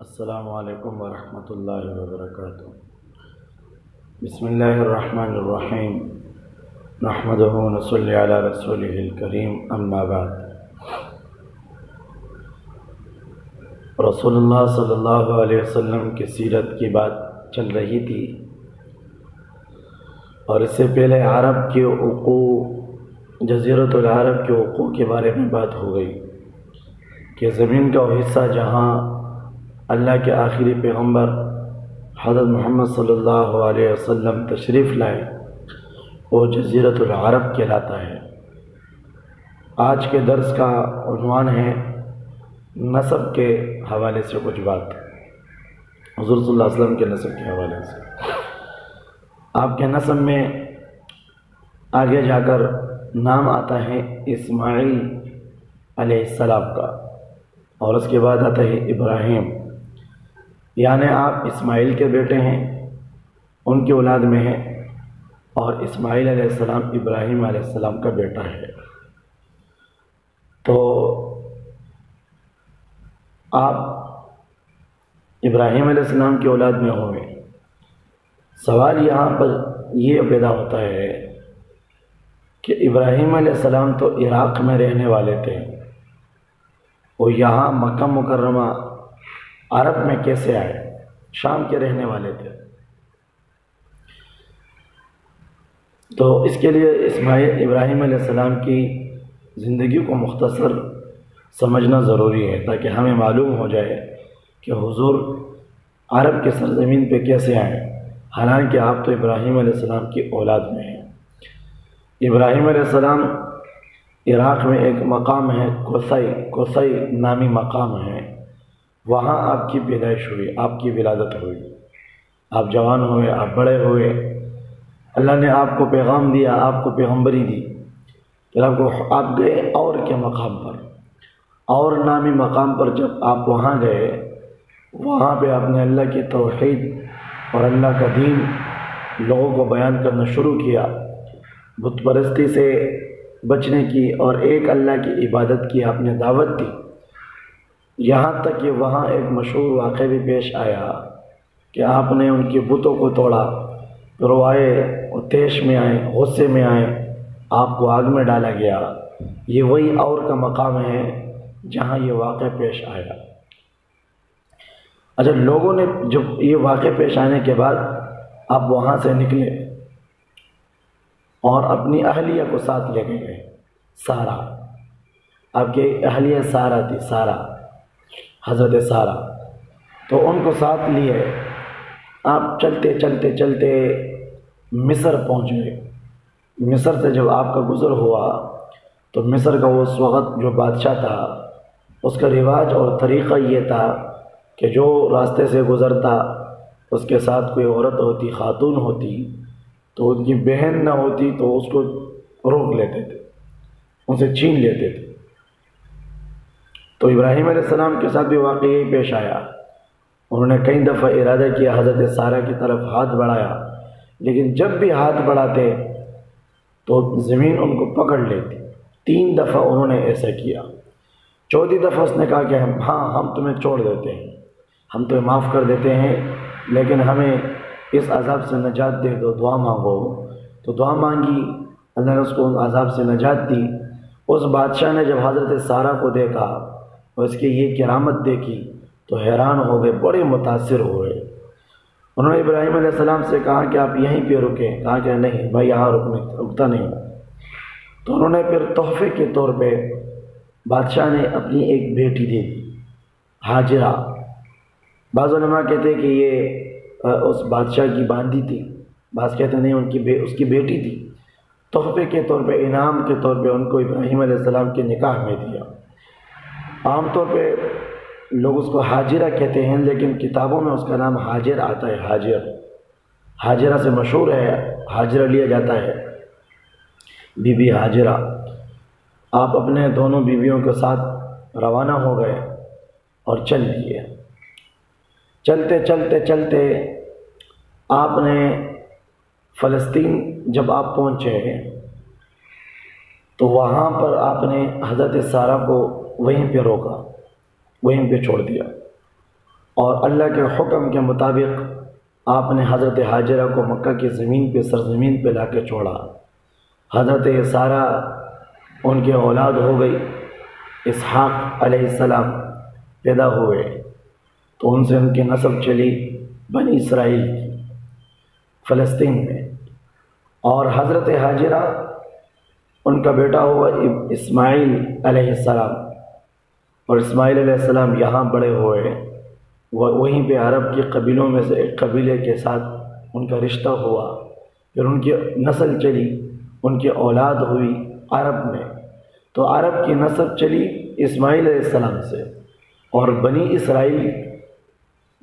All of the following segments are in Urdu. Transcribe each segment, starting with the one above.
السلام علیکم ورحمۃ اللہ وبرکاتہ۔ بسم اللہ الرحمن الرحیم، نحمدہ ونصلی علی رسولہ الکریم، اما بعد۔ رسول اللہ صلی اللہ علیہ وسلم کی سیرت کی بات چل رہی تھی، اور اس سے پہلے عرب کے وقوع، جزیرۃ العرب کے وقوع کے بارے میں بات ہو گئی کہ زمین کا وہ حصہ جہاں اللہ کے آخری پیغمبر حضرت محمد صلی اللہ علیہ وسلم تشریف لائے، وہ جزیرۃ العرب کہلاتا ہے۔ آج کے درس کا عنوان ہے نسب کے حوالے سے کچھ بات، حضور صلی اللہ علیہ وسلم کے نسب کے حوالے سے۔ آپ کے نسب میں آگے جا کر نام آتا ہے اسماعیل علیہ السلام کا، اور اس کے بعد آتا ہے ابراہیم، یعنی آپ اسماعیل کے بیٹے ہیں، ان کی اولاد میں ہیں، اور اسماعیل علیہ السلام ابراہیم علیہ السلام کا بیٹا ہے۔ تو آپ ابراہیم علیہ السلام کی اولاد میں ہوئے۔ سوال یہاں پر یہ پیدا ہوتا ہے کہ ابراہیم علیہ السلام تو عراق میں رہنے والے تھے، وہ یہاں مکہ مکرمہ عرب میں کیسے آئے؟ شام کے رہنے والے تھے۔ تو اس کے لیے ابراہیم علیہ السلام کی زندگی کو مختصر سمجھنا ضروری ہے، تاکہ ہمیں معلوم ہو جائے کہ حضور عرب کے سرزمین پہ کیسے آئے، حالانکہ آپ تو ابراہیم علیہ السلام کی اولاد میں ہیں۔ ابراہیم علیہ السلام عراق میں ایک مقام ہے، کوسائی نامی مقام ہے، وہاں آپ کی پیدائش ہوئی، آپ کی ولادت ہوئی، آپ جوان ہوئے، آپ بڑے ہوئے، اللہ نے آپ کو پیغام دیا، آپ کو پیغمبری دی، پھر آپ گئے اور کے مقام پر، اور نامی مقام پر جب آپ وہاں گئے، وہاں پہ آپ نے اللہ کی توحید اور اللہ کا دین لوگوں کو بیان کرنا شروع کیا، بت پرستی سے بچنے کی اور ایک اللہ کی عبادت کی آپ نے دعوت دی، یہاں تک کہ وہاں ایک مشہور واقعہ بھی پیش آیا کہ آپ نے ان کے بتوں کو توڑا، پھر وہ آئے، وہ طیش میں آئے، غصے میں آئے، آپ کو آگ میں ڈالا گیا۔ یہ وہی اور کا مقام ہے جہاں یہ واقعہ پیش آیا۔ اچھا، لوگوں نے جب یہ واقعہ پیش آنے کے بعد آپ وہاں سے نکلے اور اپنی اہلیہ کو ساتھ لے کے گئے، سارہ، آپ کی اہلیہ سارہ تھی، سارہ، حضرت سارہ، تو ان کو ساتھ لیے آپ چلتے چلتے چلتے مصر پہنچ گئے۔ مصر سے جب آپ کا گزر ہوا تو مصر کا اس وقت جو بادشاہ تھا، اس کا رواج اور طریقہ یہ تھا کہ جو راستے سے گزرتا اس کے ساتھ کوئی عورت ہوتی، خاتون ہوتی، تو ان کی بہن نہ ہوتی تو اس کو روک لیتے تھے، ان سے چھین لیتے تھے۔ تو ابراہیم علیہ السلام کے ساتھ بھی واقعی یہی پیش آیا، انہوں نے کئی دفعہ ارادہ کیا حضرت سارہ کی طرف ہاتھ بڑھایا، لیکن جب بھی ہاتھ بڑھاتے تو زمین ان کو پکڑ لیتی۔ 3 دفعہ انہوں نے ایسا کیا۔ 4تھی دفعہ اس نے کہا کہ ہم تمہیں چھوڑ دیتے ہیں، ہم تمہیں معاف کر دیتے ہیں، لیکن ہمیں اس عذاب سے نجات دے دو، دعا مانگو۔ تو دعا مانگی، اللہ نے اس کو ان عذاب سے نجات دی۔ اس بادشاہ نے جب حضرت سارہ کو دیکھا اور اس کی یہ کرامت دیکھی تو حیران ہو گئے، بڑے متاثر ہوئے۔ انہوں نے ابراہیم علیہ السلام سے کہا کہ آپ یہیں پہ رکیں، کہا کہ نہیں بھائی، یہاں رکتا نہیں۔ تو انہوں نے پھر تحفے کے طور پہ بادشاہ نے اپنی ایک بیٹی دے دی، ہاجرہ۔ بعض علماء کہتے ہیں کہ یہ اس بادشاہ کی باندھی تھی، بعض کہتے ہیں نہیں، اس کی بیٹی تھی۔ تحفے کے طور پہ، انعام کے طور پہ ان کو ابراہیم علیہ السلام کے نکاح میں دیا۔ عام طور پہ لوگ اس کو ہاجرہ کہتے ہیں، لیکن کتابوں میں اس کا نام ہاجر آتا ہے، ہاجرہ سے مشہور ہے، ہاجرہ لیا جاتا ہے، بی بی ہاجرہ۔ آپ اپنے دونوں بیویوں کے ساتھ روانہ ہو گئے اور چل دیے۔ چلتے چلتے چلتے آپ نے فلسطین جب آپ پہنچے تو وہاں پر آپ نے حضرت سارہ کو وہیں پہ روکا، وہیں پہ چھوڑ دیا، اور اللہ کے حکم کے مطابق آپ نے حضرت حاجرہ کو مکہ کی زمین پہ سرزمین پہ لا کے چھوڑا۔ حضرت سارہ ان کے اولاد ہو گئی، اسحاق علیہ السلام پیدا ہوئے، تو ان سے ان کی نسب چلی بنی اسرائیل کی فلسطین میں۔ اور حضرت حاجرہ ان کا بیٹا ہوا اسماعیل علیہ السلام، اور اسماعیل علیہ السلام یہاں بڑے ہوئے، وہیں پہ عرب کے قبیلوں میں سے ایک قبیلے کے ساتھ ان کا رشتہ ہوا، پھر ان کی نسل چلی، ان کی اولاد ہوئی عرب میں، تو عرب کی نسب چلی اسماعیل علیہ السلام سے، اور بنی اسرائیل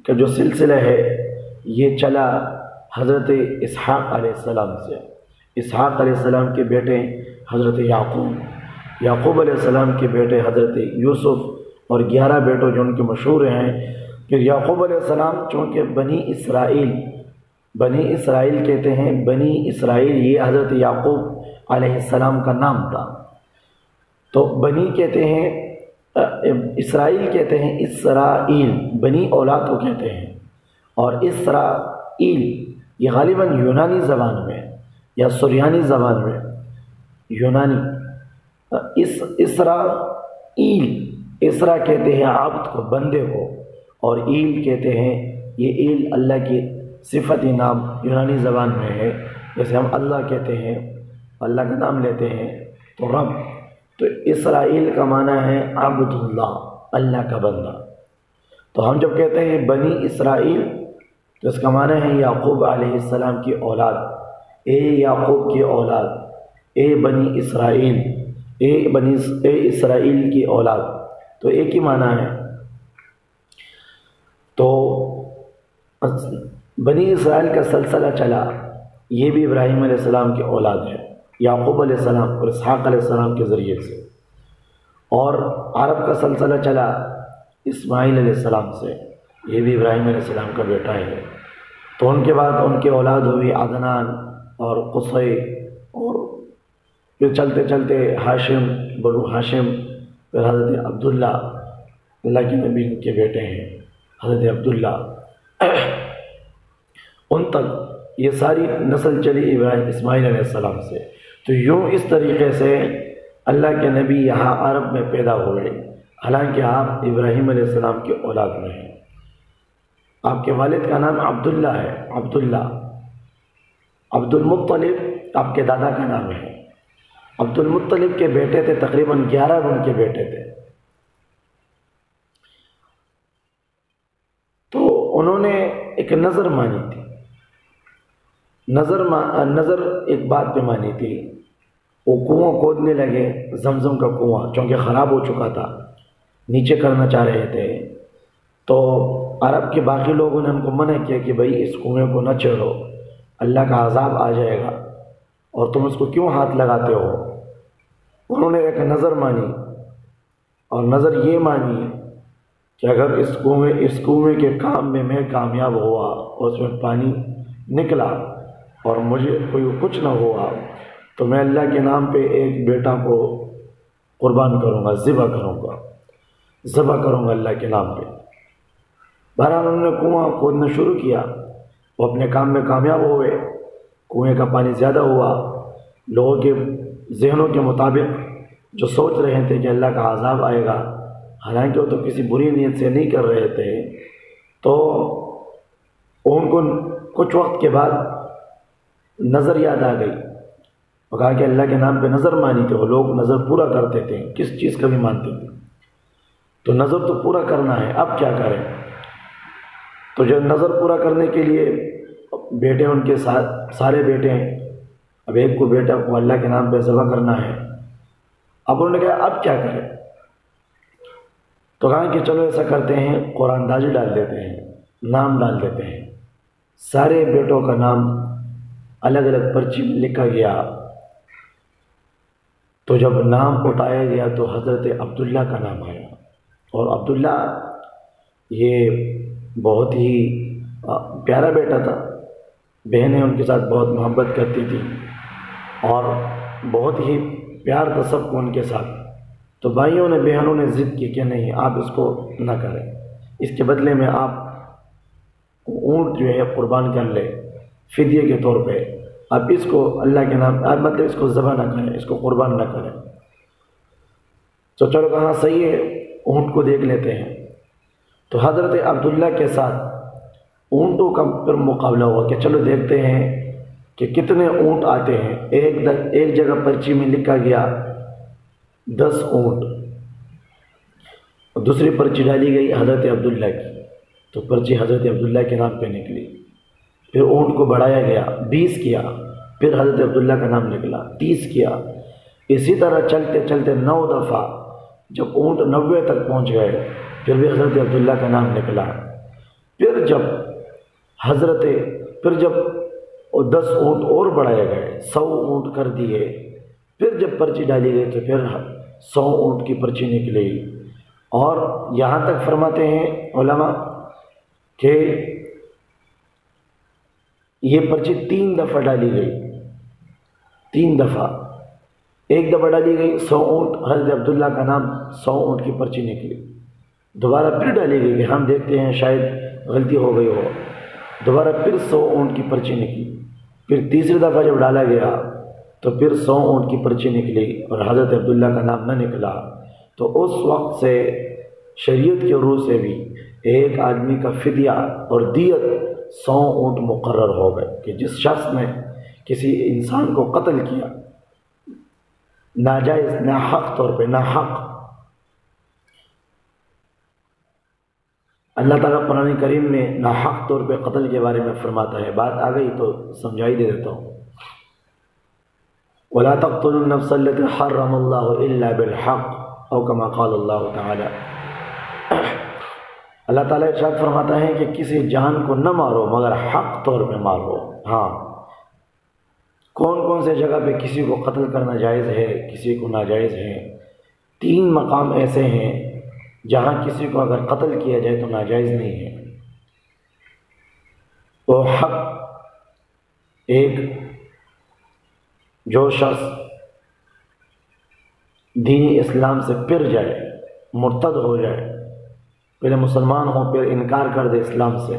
کا جو سلسلہ ہے یہ چلا حضرت اسحاق علیہ السلام سے۔ اسحاق علیہ السلام کے بیٹے حضرت یعقوب علیہ السلام کے بیٹے حضرت یوسف، اور 11 بیٹوں جو ان کے مشہور ہیں۔ پھر یعقوب علیہ السلام چونکہ بنی اسرائیل کہتے ہیں، بنی اسرائیل یہ حضرت یعقوب علیہ السلام کا نام تھا، تو بنی کہتے ہیں، اسرائیل کہتے ہیں اسرائیل، بنی اولاد کو کہتے ہیں، اور اسرائیل یہ غالباً یونانی زبان میں یا سریانی زبان میں، یونانی اسرا کہتے ہیں عبد کو، بندے کو، اور ایل کہتے ہیں، یہ ایل اللہ کی صفتی نام یونانی زبان میں ہے، جیسے ہم اللہ کہتے ہیں، اللہ کا نام لیتے ہیں تو رب، تو اسرائیل کا معنی ہے عبد اللہ، اللہ کا بندہ۔ تو ہم جب کہتے ہیں بنی اسرائیل تو اس کا معنی ہے یعقوب علیہ السلام کی اولاد، اے یعقوب کی اولاد، اے بنی اسرائیل، اے اسرائیل کی اولاد، تو ایک ہی معنی ہے۔ تو بنی اسرائیل کا سلسلہ چلا، یہ بھی ابراہیم علیہ السلام کی اولاد ہے، یعقوب علیہ السلام اور اسحاق علیہ السلام کے ذریعے سے، اور عرب کا سلسلہ چلا اسماعیل علیہ السلام سے، یہ بھی ابراہیم علیہ السلام کا بیٹا ہے۔ تو ان کے بعد ان کے اولاد ہوئی عدنان اور قصی، اور پھر چلتے چلتے ہاشم، بنو ہاشم، پھر حضرت عبداللہ، اللہ کے نبی کے بیٹے ہیں حضرت عبداللہ، ان تک یہ ساری نسل چلی ابراہیم اسماعیل علیہ السلام سے۔ تو یوں اس طریقے سے اللہ کے نبی یہاں عرب میں پیدا ہوئے، حالانکہ آپ ابراہیم علیہ السلام کی اولاد میں ہیں۔ آپ کے والد کا نام عبداللہ ہے، عبداللہ۔ عبد المطلب آپ کے دادا کا نام ہے۔ عبد المطلب کے بیٹے تھے، تقریباً 11 ان کے بیٹے تھے۔ تو انہوں نے ایک نظر مانی تھی، نظر ایک بات پہ مانی تھی، وہ کنواں کھودنے لگے، زمزم کا کنواں چونکہ خراب ہو چکا تھا، نیچے کرنا چاہ رہے تھے، تو عرب کے باقی لوگوں نے ان کو منع کیا کہ بھائی اس کنویں کو نہ چڑھو، اللہ کا عذاب آ جائے گا، اور تم اس کو کیوں ہاتھ لگاتے ہو؟ انہوں نے ایک نظر مانی، اور نظر یہ مانی کہ اگر اس کنویں کے کام میں کامیاب ہوا اور اس میں پانی نکلا اور مجھے کوئی کچھ نہ ہوا تو میں اللہ کے نام پہ ایک بیٹا کو قربان کروں گا، ذبح کروں گا اللہ کے نام پہ۔ بہرحال انہوں نے کنواں کھودنا شروع کیا، وہ اپنے کام میں کامیاب ہوئے، کنویں کا پانی زیادہ ہوا، لوگوں کے ذہنوں کے مطابق جو سوچ رہے تھے کہ اللہ کا عذاب آئے گا، حالانکہ وہ تو کسی بری نیت سے نہیں کر رہے تھے، تو ان کو کچھ وقت کے بعد نظر یاد آ گئی، اور کہا کہ اللہ کے نام پہ نظر مانی تھی، وہ لوگ نظر پورا کرتے تھے، کس چیز کا بھی مانتے تھے، تو نظر تو پورا کرنا ہے، اب کیا کریں؟ تو جو نظر پورا کرنے کے لیے بیٹے ان کے ساتھ سارے بیٹے ہیں، اب ایک کو بیٹا کو اللہ کے نام پہ ذبح کرنا ہے، اب انہوں نے کہا اب کیا کریں؟ تو کہا کہ چلو ایسا کرتے ہیں، قرآن دازی ڈال دیتے ہیں، نام ڈال دیتے ہیں، سارے بیٹوں کا نام الگ الگ پرچی میں لکھا گیا۔ تو جب نام اٹھایا گیا تو حضرت عبداللہ کا نام آیا، اور عبداللہ یہ بہت ہی پیارا بیٹا تھا، بہنیں ان کے ساتھ بہت محبت کرتی تھی اور بہت ہی پیار تھا سب کو ان کے ساتھ، تو بھائیوں نے بہنوں نے ضد کی کہ نہیں آپ اس کو نہ کریں، اس کے بدلے میں آپ اونٹ جو ہے قربان کر لے فدیے کے طور پہ، اب اس کو اللہ کے نام، اب مطلب اس کو ذبح نہ کریں، اس کو قربان نہ کریں۔ تو چلو کہاں صحیح ہے، اونٹ کو دیکھ لیتے ہیں۔ تو حضرت عبداللہ کے ساتھ اونٹوں کا پھر مقابلہ ہوا کہ چلو دیکھتے ہیں کہ کتنے اونٹ آتے ہیں۔ ایک جگہ پرچی میں لکھا گیا 10 اونٹ، دوسری پرچی ڈالی گئی حضرت عبداللہ کی، تو پرچی حضرت عبداللہ کے نام پہ نکلی۔ پھر اونٹ کو بڑھایا گیا، 20 کیا، پھر حضرت عبداللہ کا نام نکلا، 30 کیا، اسی طرح چلتے چلتے 9 دفعہ جب اونٹ 90 تک پہنچ گئے پھر بھی حضرت عبداللہ کا نام نکلا۔ پھر جب 10 اونٹ اور بڑھائے گئے، 100 اونٹ کر دیے، پھر جب پرچی ڈالی گئی تو پھر 100 اونٹ کی پرچی نکلی۔ اور یہاں تک فرماتے ہیں علماء کہ یہ پرچی 3 دفعہ ڈالی گئی، 3 دفعہ، ایک دفعہ ڈالی گئی 100 اونٹ، حضرت عبداللہ کا نام، 100 اونٹ کی پرچی نکلی۔ دوبارہ پھر ڈالی گئی کہ ہم دیکھتے ہیں شاید غلطی ہو گئی ہو، دوبارہ پھر 100 اونٹ کی پرچی نکلی۔ پھر تیسری دفعہ جب ڈالا گیا تو پھر 100 اونٹ کی پرچی نکلی اور حضرت عبداللہ کا نام نہ نکلا۔ تو اس وقت سے شریعت کے روح سے بھی ایک آدمی کا فدیہ اور دیت 100 اونٹ مقرر ہو گئے کہ جس شخص نے کسی انسان کو قتل کیا ناجائز، ناحق طور پہ، ناحق، اللہ تعالیٰ قرآن کریم میں ناحق طور پہ قتل کے بارے میں فرماتا ہے، بات آ گئی تو سمجھائی دے دیتا ہوں۔ وَلَا تَقْتُلُوا النَّفْسَ الَّتِي حَرَّمَ اللَّهُ إِلَّا بِالْحَقِّ او كما قال اللہ تعالی۔ اللہ تعالیٰ ارشاد فرماتا ہے کہ کسی جان کو نہ مارو مگر حق طور پہ مارو۔ ہاں، کون کون سے جگہ پہ کسی کو قتل کرنا جائز ہے، کسی کو ناجائز ہے؟ 3 مقام ایسے ہیں جہاں کسی کو اگر قتل کیا جائے تو ناجائز نہیں ہے۔ وہ حق، ایک جو شخص دین اسلام سے پھر جائے، مرتد ہو جائے، پہلے مسلمان ہو پھر انکار کر دے اسلام سے،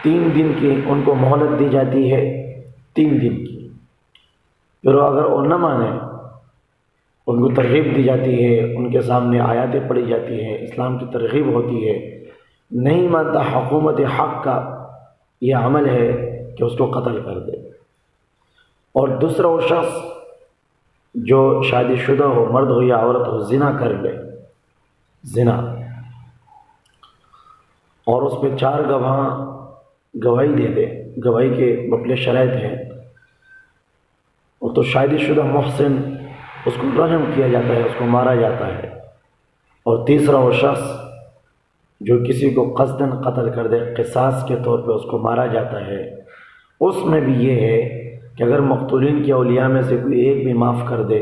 3 دن کی ان کو مہلت دی جاتی ہے، 3 دن کی۔ پھر اگر وہ نہ مانے، ان کو ترغیب دی جاتی ہے، ان کے سامنے آیاتیں پڑھی جاتی ہیں، اسلام کی ترغیب ہوتی ہے، نہیں مانتا، حکومت حق کا یہ عمل ہے کہ اس کو قتل کر دے۔ اور دوسرا وہ شخص جو شادی شدہ ہو، مرد ہو یا عورت ہو، زنا کر لے، زنا، اور اس پہ 4 گواہ گواہی دے دے، گواہی کے مختلف شرائط ہیں، اور تو شادی شدہ محسن، اس کو رجم کیا جاتا ہے، اس کو مارا جاتا ہے۔ اور تیسرا وہ شخص جو کسی کو قصداً قتل کر دے، قصاص کے طور پہ اس کو مارا جاتا ہے۔ اس میں بھی یہ ہے کہ اگر مقتولین کے اولیاء میں سے کوئی ایک بھی معاف کر دے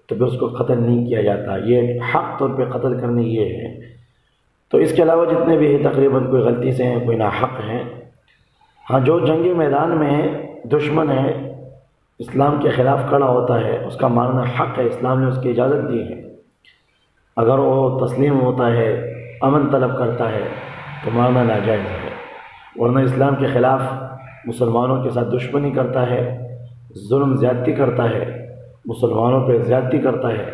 تو پھر اس کو قتل نہیں کیا جاتا، یہ حق طور پہ قتل کرنے یہ ہے۔ تو اس کے علاوہ جتنے بھی ہیں تقریباً کوئی غلطی سے ہیں، کوئی ناحق ہیں۔ ہاں، جو جنگی میدان میں ہے، دشمن ہے، اسلام کے خلاف کھڑا ہوتا ہے، اس کا مارنا حق ہے، اسلام نے اس کی اجازت دی ہے۔ اگر وہ تسلیم ہوتا ہے، امن طلب کرتا ہے تو مارنا ناجائز ہے، ورنہ اسلام کے خلاف مسلمانوں کے ساتھ دشمنی کرتا ہے، ظلم زیادتی کرتا ہے، مسلمانوں پہ زیادتی کرتا ہے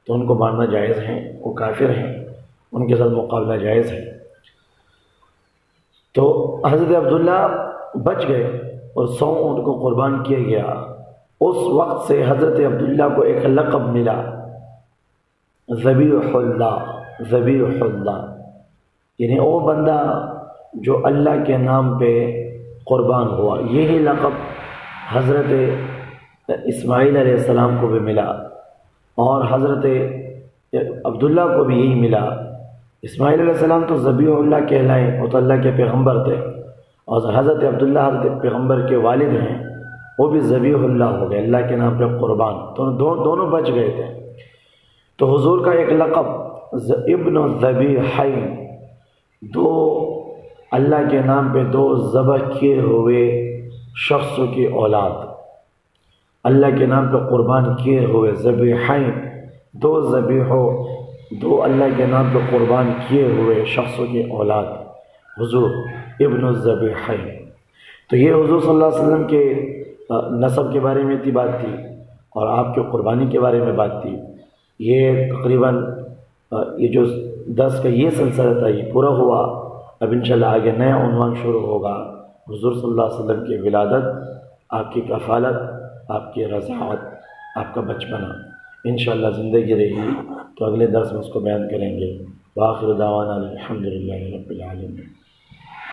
تو ان کو مارنا جائز ہے، وہ کافر ہیں، ان کے ساتھ مقابلہ جائز ہے۔ تو حضرت عبداللہ بچ گئے اور 100 اونٹ کو قربان کیا گیا۔ اس وقت سے حضرت عبداللہ کو ایک لقب ملا، ذبیح اللہ، ذبیح اللہ، یعنی وہ بندہ جو اللہ کے نام پہ قربان ہوا۔ یہی لقب حضرت اسماعیل علیہ السلام کو بھی ملا اور حضرت عبداللہ کو بھی یہی ملا۔ اسماعیل علیہ السلام تو ذبیح اللہ کہلائے، وہ تو اللہ کے پیغمبر تھے، اور حضرت عبداللہ حضرت پیغمبر کے والد ہیں، وہ بھی ذبیح اللہ ہو گئے، اللہ کے نام پہ قربان، تو دونوں بچ گئے تھے۔ تو حضور کا ایک لقب ابن الذبیحین، 2 اللہ کے نام پہ 2 ذبح کیے ہوئے شخصوں کی اولاد، اللہ کے نام پہ قربان کیے ہوئے ذبیحین، 2 ذبیحوں، 2 اللہ کے نام پہ قربان کیے ہوئے شخصوں کی اولاد حضور ابن الذبیحین۔ تو یہ حضور صلی اللہ علیہ وسلم کے نسب کے بارے میں بات تھی اور آپ کے قربانی کے بارے میں بات تھی۔ یہ تقریباً یہ جو 10 کا یہ سلسلہ تھا یہ پورا ہوا۔ اب انشاءاللہ آگے نیا عنوان شروع ہوگا، حضور صلی اللہ علیہ وسلم کی ولادت، آپ کی کفالت، آپ کی رضاعت، آپ کا بچپنا۔ انشاءاللہ زندگی رہی تو اگلے درس میں اس کو بیان کریں گے۔ وآخر دعوانا الحمدللہ رب العالمین۔